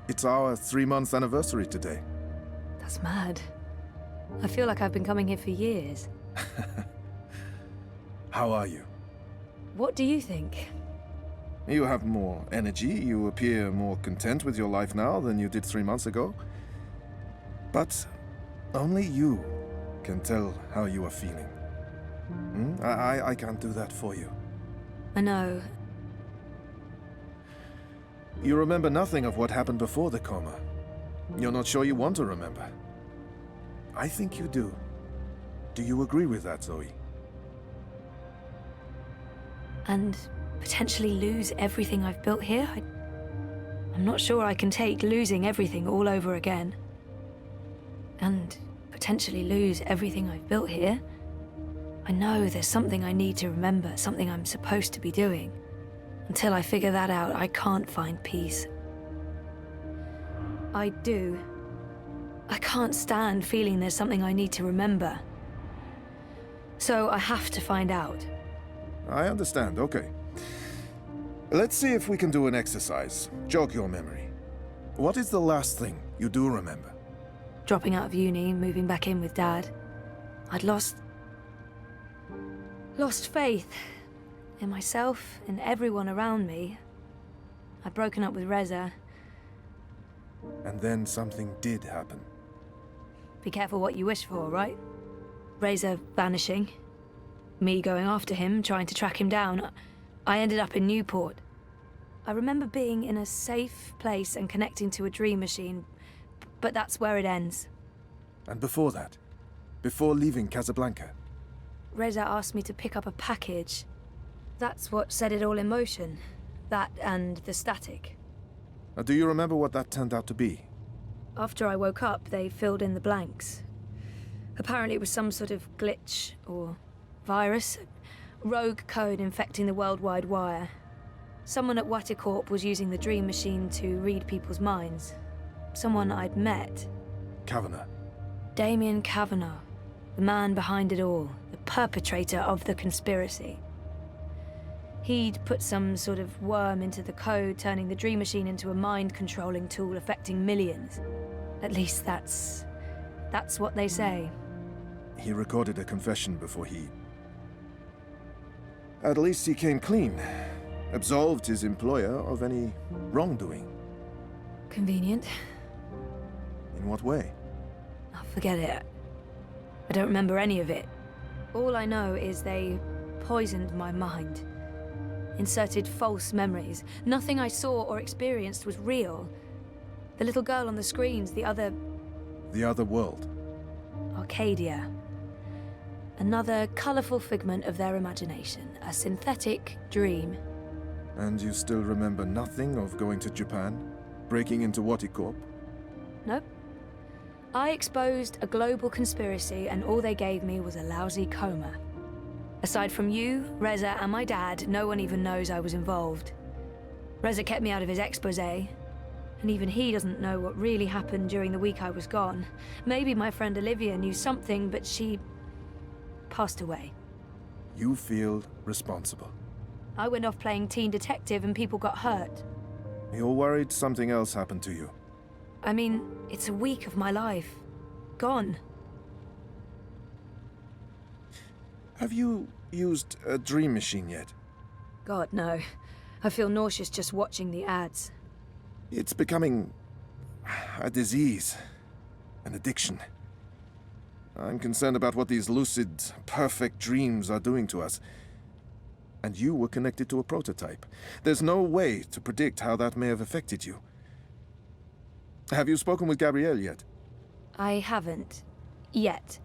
It's our 3-month anniversary today. That's mad. I feel like I've been coming here for years. How are you? What do you think? You have more energy, you appear more content with your life now than you did 3 months ago. But only you can tell how you are feeling. I can't do that for you. I know. You remember nothing of what happened before the coma. You're not sure you want to remember. I think you do. Do you agree with that, Zoe? And potentially lose everything I've built here? I'm not sure I can take losing everything all over again. And potentially lose everything I've built here. I know there's something I need to remember, something I'm supposed to be doing. Until I figure that out, I can't find peace. I do. I can't stand feeling there's something I need to remember. So I have to find out. I understand, okay. Let's see if we can do an exercise. Jog your memory. What is the last thing you do remember? Dropping out of uni, moving back in with Dad. I'd lost faith in myself, in everyone around me. I'd broken up with Reza. And then something did happen. Be careful what you wish for, right? Reza vanishing. Me going after him, trying to track him down. I ended up in Newport. I remember being in a safe place and connecting to a dream machine, but that's where it ends. And before that? Before leaving Casablanca? Reza asked me to pick up a package. That's what set it all in motion. That and the static. Do you remember what that turned out to be? After I woke up, they filled in the blanks. Apparently it was some sort of glitch or virus. Rogue code infecting the worldwide wire. Someone at Waticorp was using the dream machine to read people's minds. Someone I'd met. Kavanagh. Damien Kavanagh. The man behind it all. The perpetrator of the conspiracy. He'd put some sort of worm into the code, turning the dream machine into a mind-controlling tool affecting millions. At least that's what they say. He recorded a confession before he... At least he came clean. Absolved his employer of any wrongdoing. Convenient. In what way? Oh, forget it. I don't remember any of it. All I know is they poisoned my mind. Inserted false memories. Nothing I saw or experienced was real. The little girl on the screens, the other... The other world. Arcadia. Another colourful figment of their imagination. A synthetic dream. And you still remember nothing of going to Japan? Breaking into Waticorp? Nope. I exposed a global conspiracy and all they gave me was a lousy coma. Aside from you, Reza, and my dad, no one even knows I was involved. Reza kept me out of his exposé, and even he doesn't know what really happened during the week I was gone. Maybe my friend Olivia knew something, but she... passed away. You feel responsible. I went off playing teen detective and people got hurt. You're worried something else happened to you. I mean, it's a week of my life. Gone. Have you used a dream machine yet? God, no. I feel nauseous just watching the ads. It's becoming a disease, an addiction. I'm concerned about what these lucid, perfect dreams are doing to us. And you were connected to a prototype. There's no way to predict how that may have affected you. Have you spoken with Gabrielle yet? I haven't. Yet.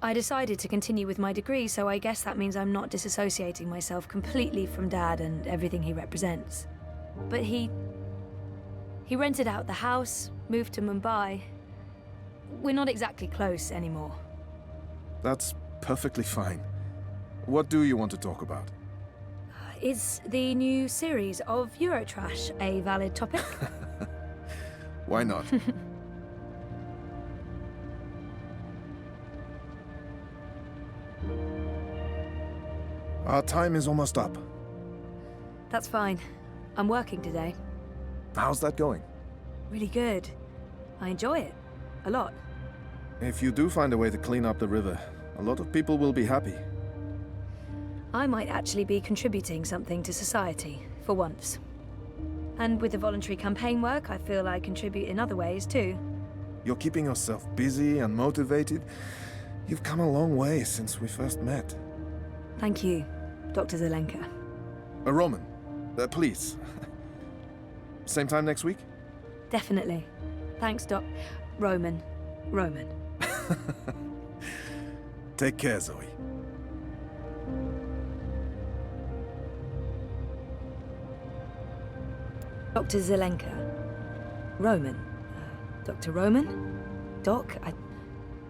I decided to continue with my degree, so I guess that means I'm not disassociating myself completely from Dad and everything he represents. But he rented out the house, moved to Mumbai. We're not exactly close anymore. That's perfectly fine. What do you want to talk about? Is the new series of Eurotrash a valid topic? Why not? Our time is almost up. That's fine. I'm working today. How's that going? Really good. I enjoy it. A lot. If you do find a way to clean up the river, a lot of people will be happy. I might actually be contributing something to society, for once. And with the voluntary campaign work, I feel I contribute in other ways too. You're keeping yourself busy and motivated. You've come a long way since we first met. Thank you, Dr. Zelenka. Roman, please. Same time next week? Definitely. Thanks, Roman. Take care, Zoe. Dr. Zelenka. Roman. Dr. Roman? Doc?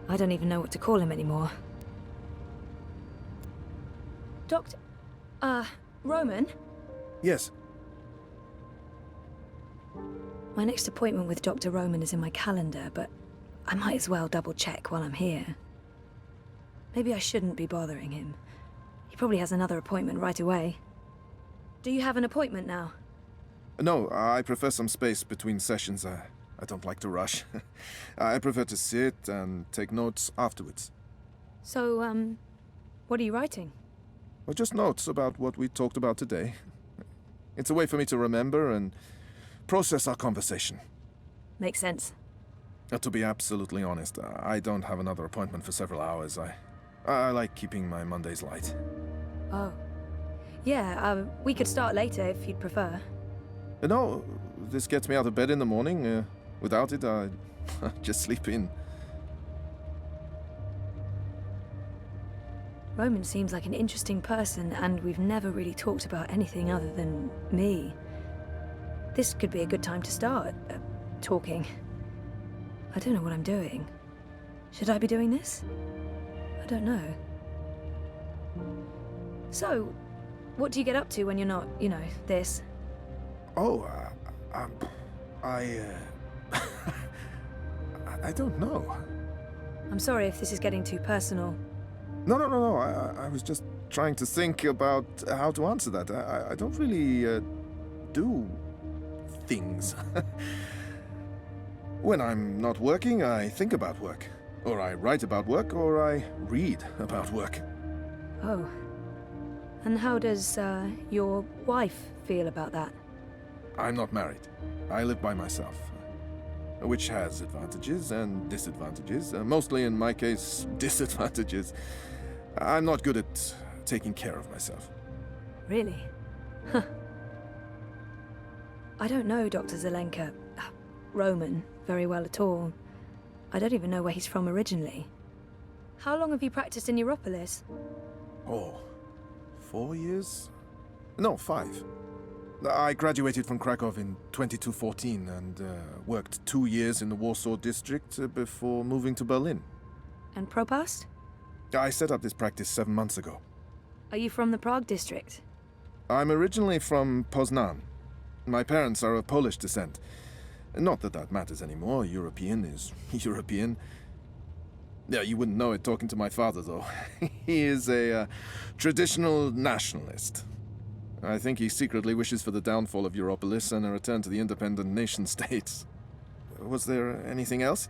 I don't even know what to call him anymore. Doctor... Roman? Yes. My next appointment with Dr. Roman is in my calendar, but I might as well double-check while I'm here. Maybe I shouldn't be bothering him. He probably has another appointment right away. Do you have an appointment now? No, I prefer some space between sessions. I don't like to rush. I prefer to sit and take notes afterwards. So, what are you writing? Well, just notes about what we talked about today. It's a way for me to remember and process our conversation. Makes sense. To be absolutely honest, I don't have another appointment for several hours. I like keeping my Mondays light. Oh. Yeah, we could start later if you'd prefer. No, this gets me out of bed in the morning. Without it, I just sleep in. Roman seems like an interesting person, and we've never really talked about anything other than me. This could be a good time to start, talking. I don't know what I'm doing. Should I be doing this? I don't know. So, what do you get up to when you're not, this? Oh, I don't know. I'm sorry if this is getting too personal. No. I was just trying to think about how to answer that. I don't really do things. When I'm not working, I think about work. Or I write about work, or I read about work. Oh. And how does, your wife feel about that? I'm not married. I live by myself. Which has advantages and disadvantages. Mostly, in my case, disadvantages. I'm not good at taking care of myself. Really? Huh. I don't know Dr. Zelenka, Roman, very well at all. I don't even know where he's from originally. How long have you practiced in Europolis? Oh, 4 years? No, 5. I graduated from Krakow in 2214 and worked 2 years in the Warsaw district before moving to Berlin. And Propast? I set up this practice 7 months ago. Are you from the Prague district? I'm originally from Poznan. My parents are of Polish descent. Not that that matters anymore. European is European. Yeah, you wouldn't know it talking to my father, though. He is a traditional nationalist. I think he secretly wishes for the downfall of Europolis and a return to the independent nation-states. Was there anything else?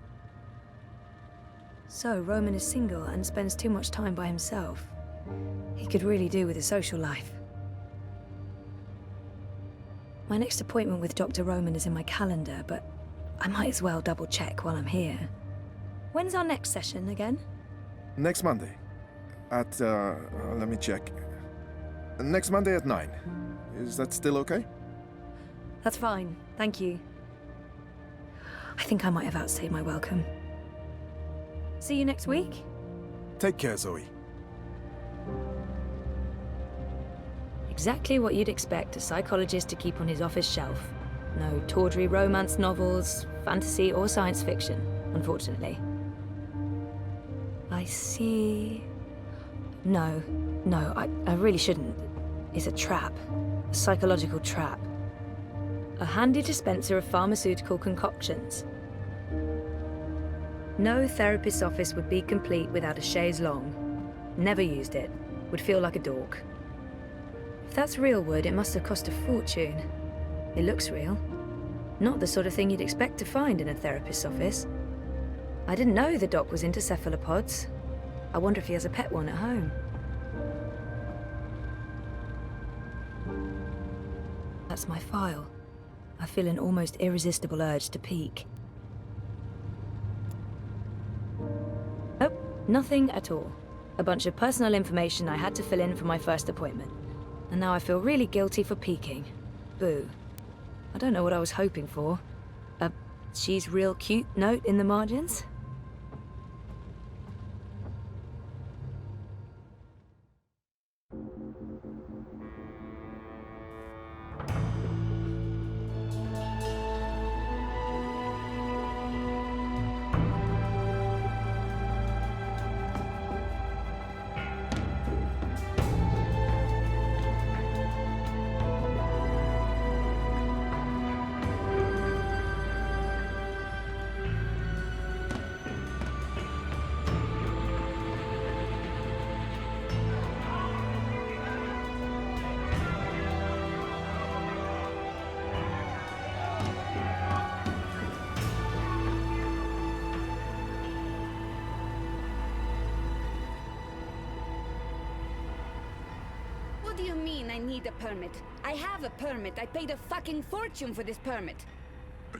So, Roman is single and spends too much time by himself. He could really do with a social life. My next appointment with Dr. Roman is in my calendar, but I might as well double-check while I'm here. When's our next session again? Next Monday. At, let me check. Next Monday at 9. Is that still okay? That's fine, thank you. I think I might have outstayed my welcome. See you next week? Take care, Zoe. Exactly what you'd expect a psychologist to keep on his office shelf. No tawdry romance novels, fantasy or science fiction, unfortunately. I see... No, I really shouldn't. It's a trap. A psychological trap. A handy dispenser of pharmaceutical concoctions. No therapist's office would be complete without a chaise longue. Never used it. Would feel like a dork. If that's real wood, it must have cost a fortune. It looks real. Not the sort of thing you'd expect to find in a therapist's office. I didn't know the doc was into cephalopods. I wonder if he has a pet one at home. That's my file. I feel an almost irresistible urge to peek. Oh, nothing at all. A bunch of personal information I had to fill in for my first appointment. And now I feel really guilty for peeking. Boo. I don't know what I was hoping for. A "she's real cute" note in the margins? What do you mean I need a permit? I have a permit. I paid a fucking fortune for this permit.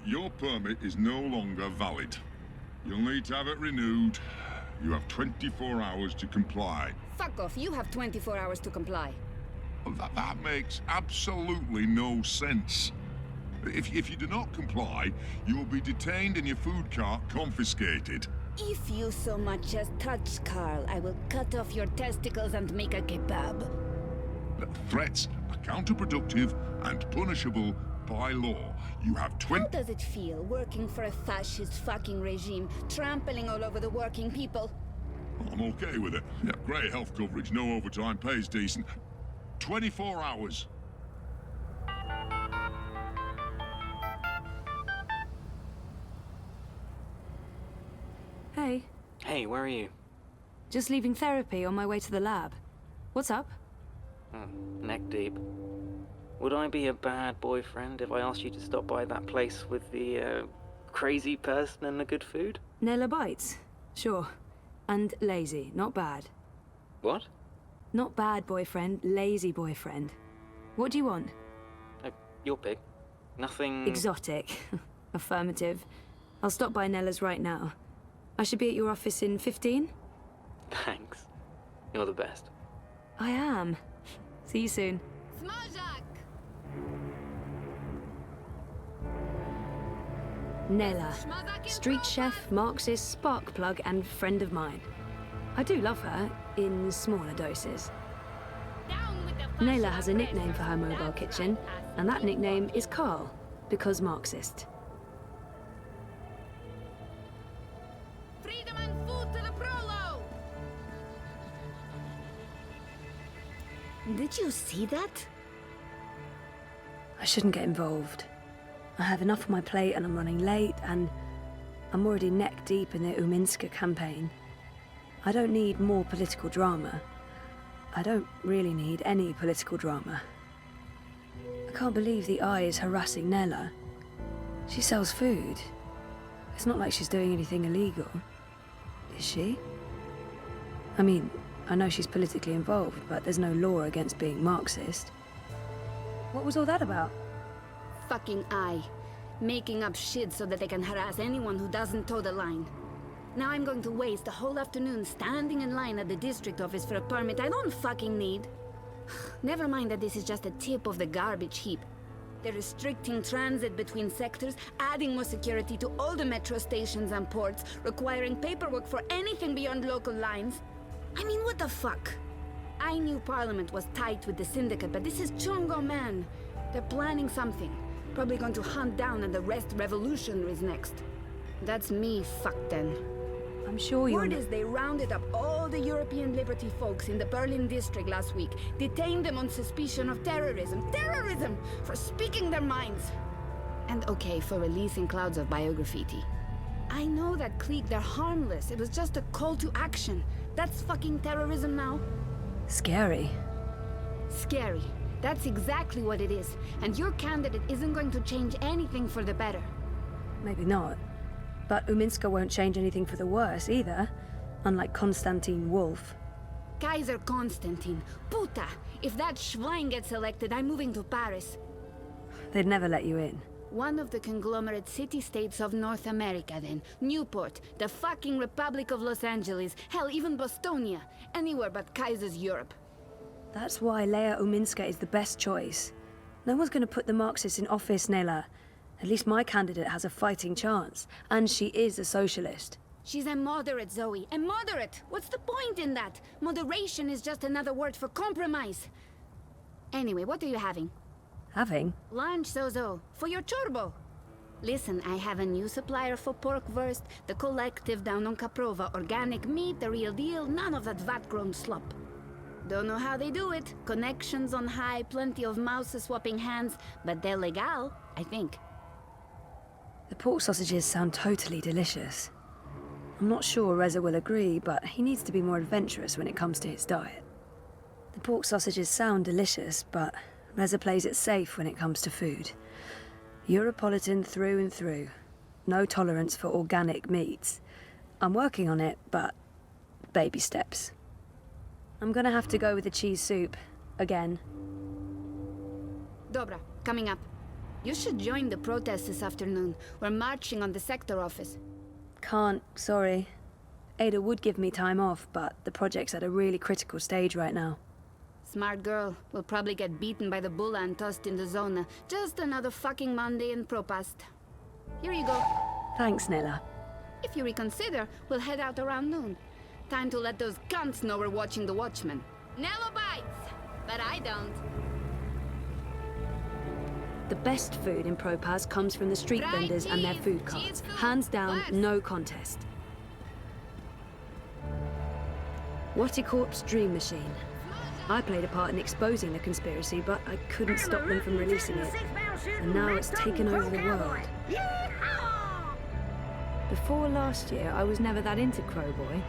Your permit is no longer valid. You'll need to have it renewed. You have 24 hours to comply. Fuck off. You have 24 hours to comply. Well, that makes absolutely no sense. If you do not comply, you will be detained and your food cart confiscated. If you so much as touch Carl, I will cut off your testicles and make a kebab. Threats are counterproductive and punishable by law. You have How does it feel working for a fascist fucking regime, trampling all over the working people? I'm okay with it. Yeah, great health coverage, no overtime, pays decent. 24 hours. Hey. Hey, where are you? Just leaving therapy on my way to the lab. What's up? Neck deep. Would I be a bad boyfriend if I asked you to stop by that place with the, crazy person and the good food? Nela bites? Sure. And lazy, not bad. What? Not bad boyfriend, lazy boyfriend. What do you want? Your pick. Nothing... Exotic. Affirmative. I'll stop by Nela's right now. I should be at your office in 15? Thanks. You're the best. I am. See you soon. Smajak! Nela. Street chef, Marxist, spark plug, and friend of mine. I do love her, in smaller doses. Nela has a nickname for her mobile kitchen, and that nickname is Carl, because Marxist. Freedom and food to the prolo! Did you see that? I shouldn't get involved. I have enough on my plate and I'm running late, and I'm already neck deep in the Uminska campaign. I don't need more political drama. I don't really need any political drama. I can't believe the Eye is harassing Nela. She sells food. It's not like she's doing anything illegal. Is she? I mean, I know she's politically involved, but there's no law against being Marxist. What was all that about? Fucking Eye. Making up shit so that they can harass anyone who doesn't toe the line. Now I'm going to waste the whole afternoon standing in line at the district office for a permit I don't fucking need. Never mind that this is just a tip of the garbage heap. They're restricting transit between sectors, adding more security to all the metro stations and ports, requiring paperwork for anything beyond local lines. I mean, what the fuck? I knew Parliament was tight with the syndicate, but this is Chungo, man. They're planning something. Probably going to hunt down and arrest revolutionaries next. That's me fucked then. I'm sure you're... Word is they rounded up all the European Liberty folks in the Berlin district last week, detained them on suspicion of terrorism. Terrorism! For speaking their minds! And okay, for releasing clouds of biograffiti. I know that clique, they're harmless. It was just a call to action. That's fucking terrorism now. Scary. Scary. That's exactly what it is. And your candidate isn't going to change anything for the better. Maybe not. But Uminska won't change anything for the worse either. Unlike Konstantin Wolf. Kaiser Konstantin. Puta! If that Schwein gets elected, I'm moving to Paris. They'd never let you in. One of the conglomerate city-states of North America, then. Newport, the fucking Republic of Los Angeles, hell, even Bostonia. Anywhere but Kaiser's Europe. That's why Leia Uminska is the best choice. No one's going to put the Marxists in office, Nela. At least my candidate has a fighting chance. And she is a socialist. She's a moderate, Zoe. A moderate! What's the point in that? Moderation is just another word for compromise. Anyway, what are you having? Having? Lunch, Zozo. For your chorbo. Listen, I have a new supplier for pork wurst. The collective down on Caprova. Organic meat, the real deal. None of that vat-grown slop. Don't know how they do it. Connections on high, plenty of mouse swapping hands. But they're legal, I think. The pork sausages sound totally delicious. I'm not sure Reza will agree, but he needs to be more adventurous when it comes to his diet. The pork sausages sound delicious, but Reza plays it safe when it comes to food. Europolitan through and through. No tolerance for organic meats. I'm working on it, but baby steps. I'm gonna have to go with the cheese soup. Again. Dobra, coming up. You should join the protest this afternoon. We're marching on the sector office. Can't, sorry. Ada would give me time off, but the project's at a really critical stage right now. Smart girl. Will probably get beaten by the bulla and tossed in the zona. Just another fucking Monday in Propast. Here you go. Thanks, Nela. If you reconsider, we'll head out around noon. Time to let those cunts know we're watching the Watchmen. Nela bites, but I don't. The best food in Propast comes from the street Fried vendors and their cheese, food carts. cheese food, Hands down, first. no contest. Watticorp's Dream Machine. I played a part in exposing the conspiracy, but I couldn't stop them from releasing it. And now it's taken over the world. Before last year, I was never that into Crowboy.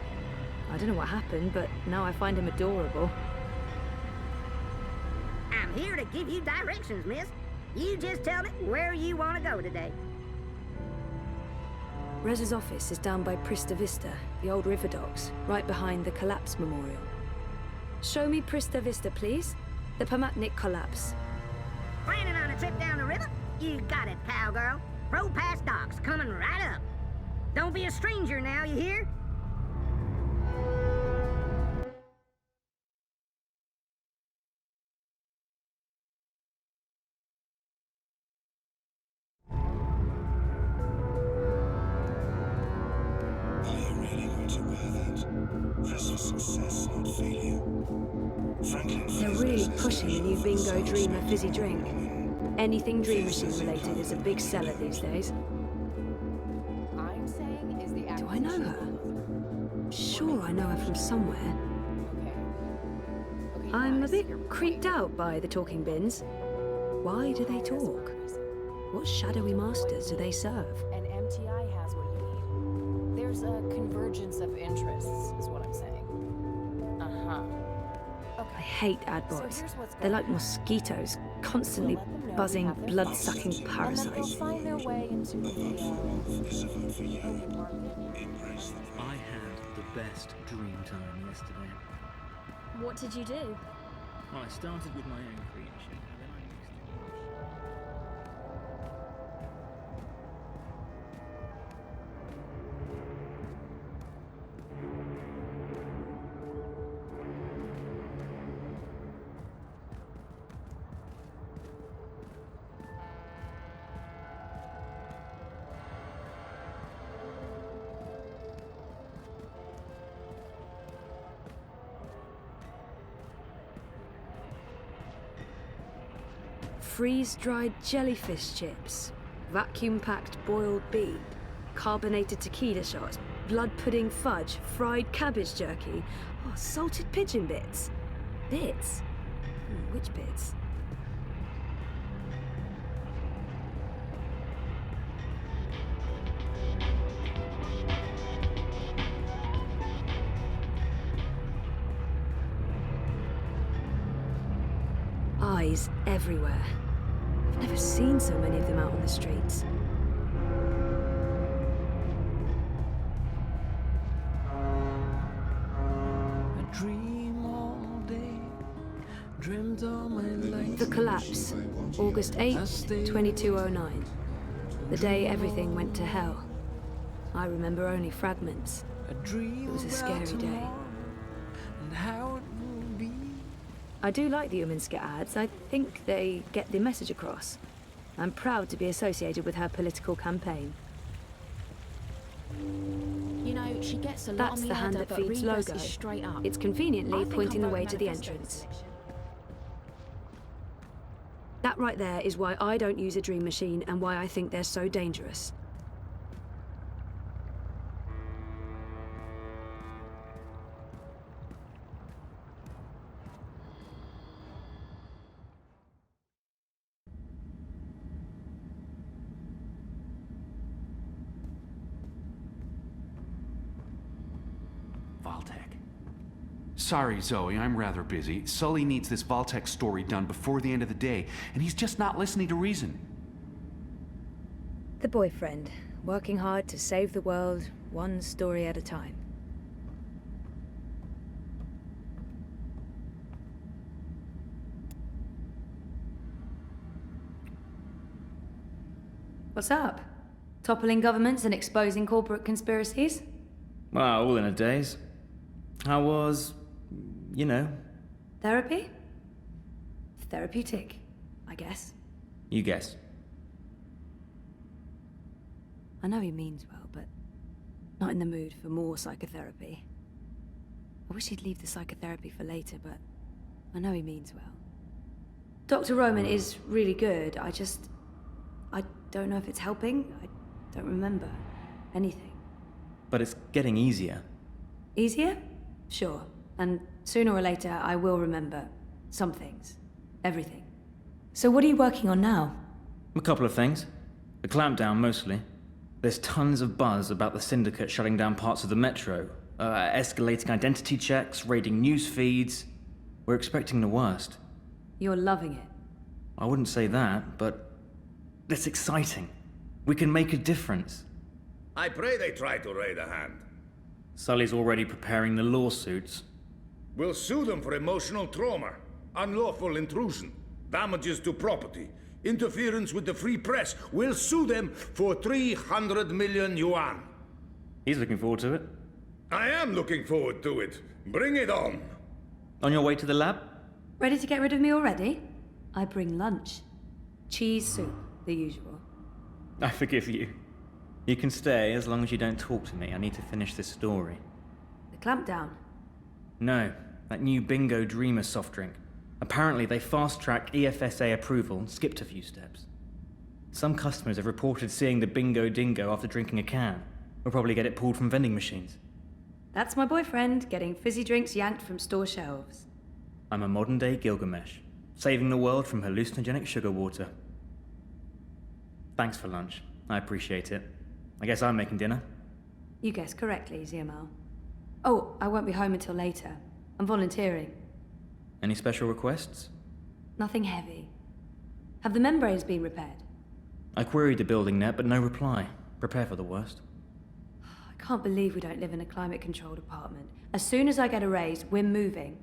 I don't know what happened, but now I find him adorable. I'm here to give you directions, miss. You just tell me where you want to go today. Reza's office is down by Prista Vista, the old river docks, right behind the collapse memorial. Show me Prista Vista, please. The Pamatnik collapse. Planning on a trip down the river? You got it, cowgirl. Propast docks coming right up. Don't be a stranger now, you hear? They're really pushing the new Bingo Dreamer fizzy drink. Anything Dream Machine related is a big seller these days. I'm saying is the Do I know her? Sure, I know her from somewhere. Okay, I'm a guys, bit you're creeped out by the talking bins. Why do they talk? What shadowy masters do they serve? And MTI has what you need. There's a convergence of interests, is what I'm saying. Uh-huh. I hate ad So boys. here's what's They're gonna like happen. mosquitoes, constantly We'll let them know we buzzing, have their blood-sucking And then they'll parasites. find their way into the market. I had the best dream time yesterday. What did you do? Well, I started with my own creation, and then I mixed it. Freeze-dried jellyfish chips, vacuum-packed boiled beef, carbonated tequila shots, blood pudding fudge, fried cabbage jerky, oh, salted pigeon bits. Bits? Which bits? Ah, Eyes everywhere. I've never seen so many of them out on the streets. I dream all day, dreamt all my life. The collapse, August 8th, 2209. The day everything went to hell. I remember only fragments. It was a scary day. And how it will be. I do like the Uminska ads. I think they get the message across. I'm proud to be associated with her political campaign. You know, she gets a lot That's on the hand ladder, that but feeds Rebus logo. is straight up. It's I conveniently think pointing the I'll way vote to the manifesto entrance. section. That right there is why I don't use a dream machine and why I think they're so dangerous. Vaultec. Sorry, Zoe, I'm rather busy. Sully needs this Vaultec story done before the end of the day, and he's just not listening to reason. The boyfriend, working hard to save the world, one story at a time. What's up? Toppling governments and exposing corporate conspiracies? Well, all in a daze. How was, you know, Therapy? Therapeutic, I guess. you guess. I know he means well, but not in the mood for more psychotherapy. I wish he'd leave the psychotherapy for later, but I know he means well. Dr. Roman is really good. I don't know if it's helping. I don't remember anything. But it's getting easier. Easier? Sure. And sooner or later, I will remember some things. Everything. So what are you working on now? A couple of things. The clampdown, mostly. There's tons of buzz about the Syndicate shutting down parts of the metro, escalating identity checks, raiding news feeds. We're expecting the worst. You're loving it. I wouldn't say that, but it's exciting. We can make a difference. I pray they try to raid a hand. Sully's already preparing the lawsuits. We'll sue them for emotional trauma, unlawful intrusion, damages to property, interference with the free press. We'll sue them for 300 million yuan. He's looking forward to it. I am looking forward to it. Bring it on. On your way to the lab? Ready to get rid of me already? I bring lunch. Cheese soup, the usual. I forgive you. You can stay as long as you don't talk to me. I need to finish this story. The clampdown. No, that new Bingo Dreamer soft drink. Apparently they fast-tracked EFSA approval and skipped a few steps. Some customers have reported seeing the Bingo Dingo after drinking a can. We'll probably get it pulled from vending machines. That's my boyfriend, getting fizzy drinks yanked from store shelves. I'm a modern-day Gilgamesh, saving the world from hallucinogenic sugar water. Thanks for lunch. I appreciate it. I guess I'm making dinner. You guessed correctly, ZML. Oh, I won't be home until later. I'm volunteering. Any special requests? Nothing heavy. Have the membranes been repaired? I queried the building net, but no reply. Prepare for the worst. I can't believe we don't live in a climate-controlled apartment. As soon as I get a raise, we're moving.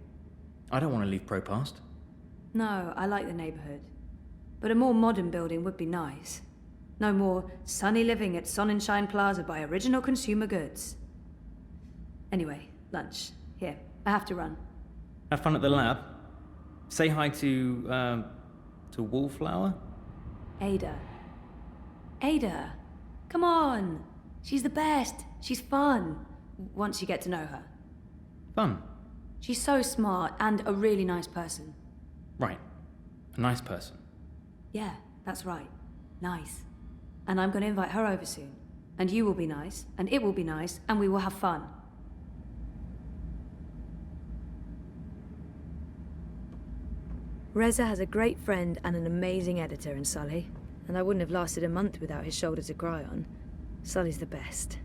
I don't want to leave Propast. No, I like the neighborhood. But a more modern building would be nice. No more sunny living at Sonnenschein Plaza by Original Consumer Goods. Anyway, lunch. Here, I have to run. Have fun at the lab. Say hi to Wallflower? Ada. Ada! Come on! She's the best! She's fun! Once you get to know her. Fun. She's so smart and a really nice person. Right. A nice person. Yeah, that's right. Nice. And I'm going to invite her over soon. And you will be nice, and it will be nice, and we will have fun. Reza has a great friend and an amazing editor in Sully. And I wouldn't have lasted a month without his shoulder to cry on. Sully's the best.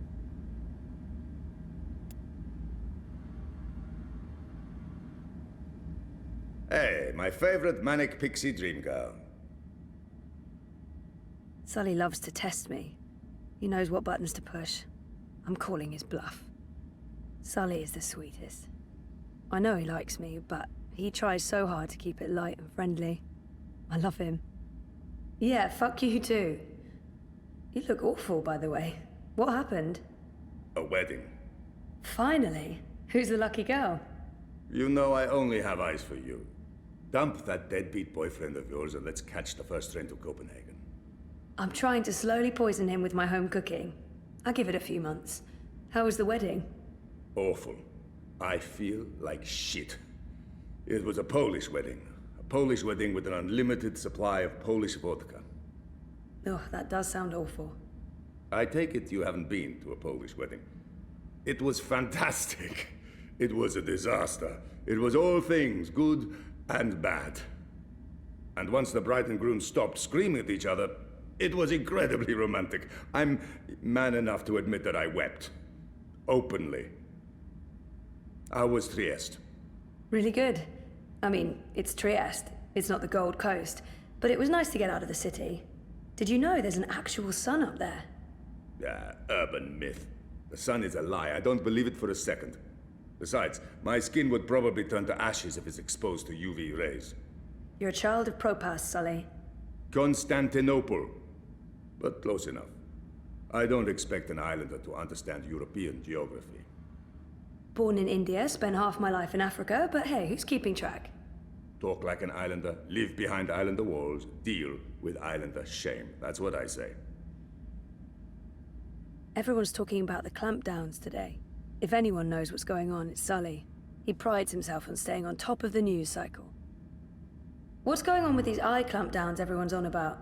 Hey, Hey, my favorite manic pixie dream girl. Sully loves to test me. He knows what buttons to push. I'm calling his bluff. Sully is the sweetest. I know he likes me, but he tries so hard to keep it light and friendly. I love him. Yeah, fuck you too. You look awful, by the way. What happened? A wedding. Finally. Who's the lucky girl? You know I only have eyes for you. Dump that deadbeat boyfriend of yours and let's catch the first train to Copenhagen. I'm trying to slowly poison him with my home cooking. I'll give it a few months. How was the wedding? Awful. I feel like shit. It was a Polish wedding. A Polish wedding with an unlimited supply of Polish vodka. Oh, that does sound awful. I take it you haven't been to a Polish wedding. It was fantastic. It was a disaster. It was all things, good and bad. And once the bride and groom stopped screaming at each other, it was incredibly romantic. I'm man enough to admit that I wept. Openly. How was Trieste? Really good. I mean, it's Trieste. It's not the Gold Coast. But it was nice to get out of the city. Did you know there's an actual sun up there? Urban myth. The sun is a lie. I don't believe it for a second. Besides, my skin would probably turn to ashes if it's exposed to UV rays. You're a child of Propast, Sully. Constantinople. But close enough. I don't expect an islander to understand European geography. Born in India, spent half my life in Africa, but hey, who's keeping track? Talk like an islander, live behind islander walls, deal with islander shame. That's what I say. Everyone's talking about the clampdowns today. If anyone knows what's going on, it's Sully. He prides himself on staying on top of the news cycle. What's going on with these eye clampdowns everyone's on about?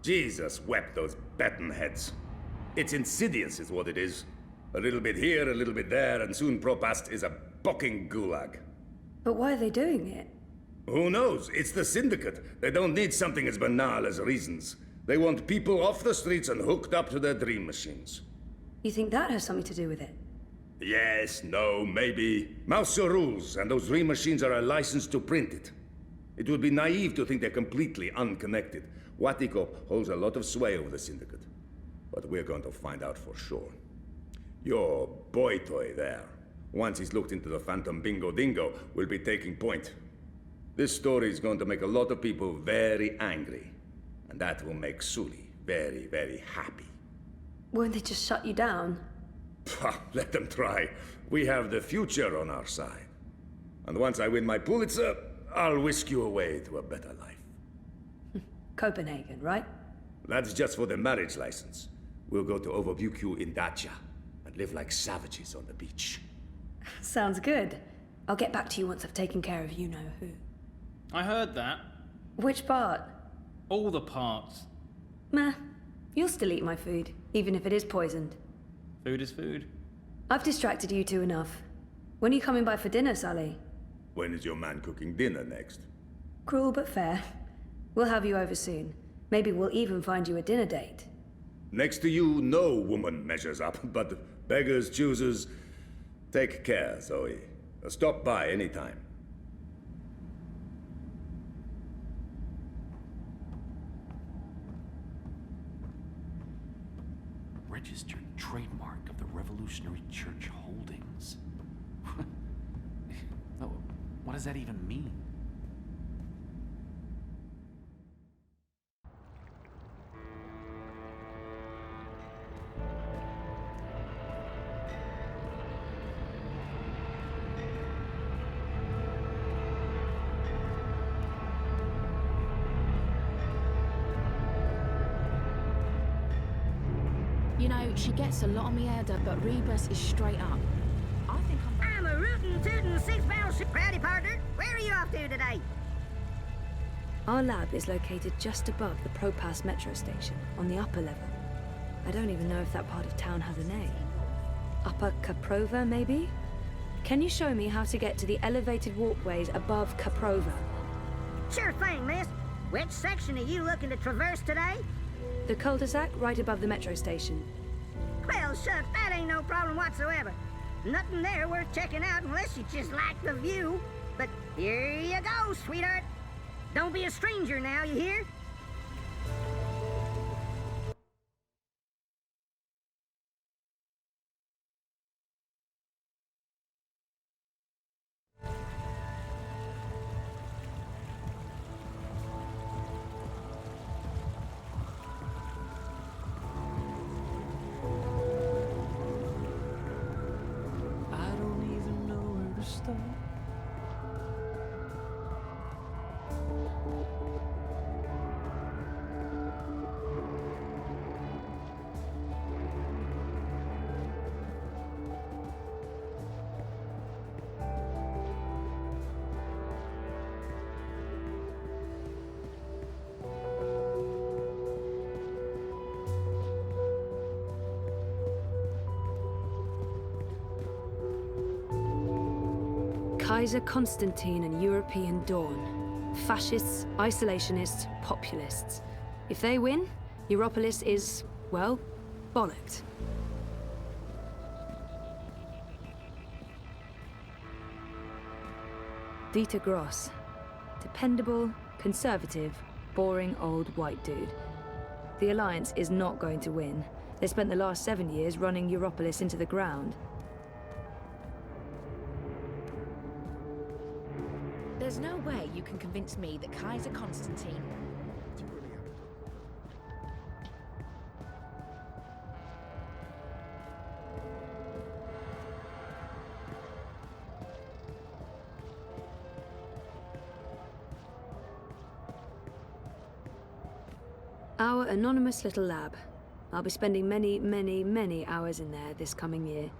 Jesus wept those baton heads. It's insidious is what it is. A little bit here, a little bit there, and soon Propast is a bucking gulag. But why are they doing it? Who knows? It's the Syndicate. They don't need something as banal as reasons. They want people off the streets and hooked up to their dream machines. You think that has something to do with it? Yes, no, maybe. Mauser rules, and those dream machines are a license to print it. It would be naive to think they're completely unconnected. Watiko holds a lot of sway over the Syndicate. But we're going to find out for sure. Your boy toy there, once he's looked into the Phantom Bingo Dingo, will be taking point. This story is going to make a lot of people very angry. And that will make Sully very, very happy. Won't they just shut you down? Let them try. We have the future on our side. And once I win my Pulitzer, I'll whisk you away to a better life. Copenhagen, right? That's just for the marriage license. We'll go to Overbukyu in Dacia and live like savages on the beach. Sounds good. I'll get back to you once I've taken care of you-know-who. I heard that. Which part? All the parts. Meh. You'll still eat my food, even if it is poisoned. Food is food. I've distracted you two enough. When are you coming by for dinner, Sully? When is your man cooking dinner next? Cruel but fair. We'll have you over soon. Maybe we'll even find you a dinner date. Next to you, no woman measures up, but beggars, choosers. Take care, Zoe. Stop by anytime. Registered trademark of the Revolutionary Church Holdings. Oh, what does that even mean? You know, she gets a lot on me head, but Rebus is straight up. I think I'm a rootin' tootin' six-barrel ship. Howdy, partner. Where are you off to today? Our lab is located just above the Propast metro station, on the upper level. I don't even know if that part of town has a name. Upper Caprova, maybe? Can you show me how to get to the elevated walkways above Caprova? Sure thing, miss. Which section are you looking to traverse today? The cul-de-sac right above the metro station. Well, shucks, that ain't no problem whatsoever. Nothing there worth checking out unless you just like the view. But here you go, sweetheart. Don't be a stranger now, you hear? I don't even know where to start. Kaiser Constantine and European Dawn. Fascists, isolationists, populists. If they win, Europolis is, well, bollocked. Dieter Gross. Dependable, conservative, boring old white dude. The Alliance is not going to win. They spent the last 7 years running Europolis into the ground. There's no way you can convince me that Kaiser Constantine... Our anonymous little lab. I'll be spending many, many, many hours in there this coming year.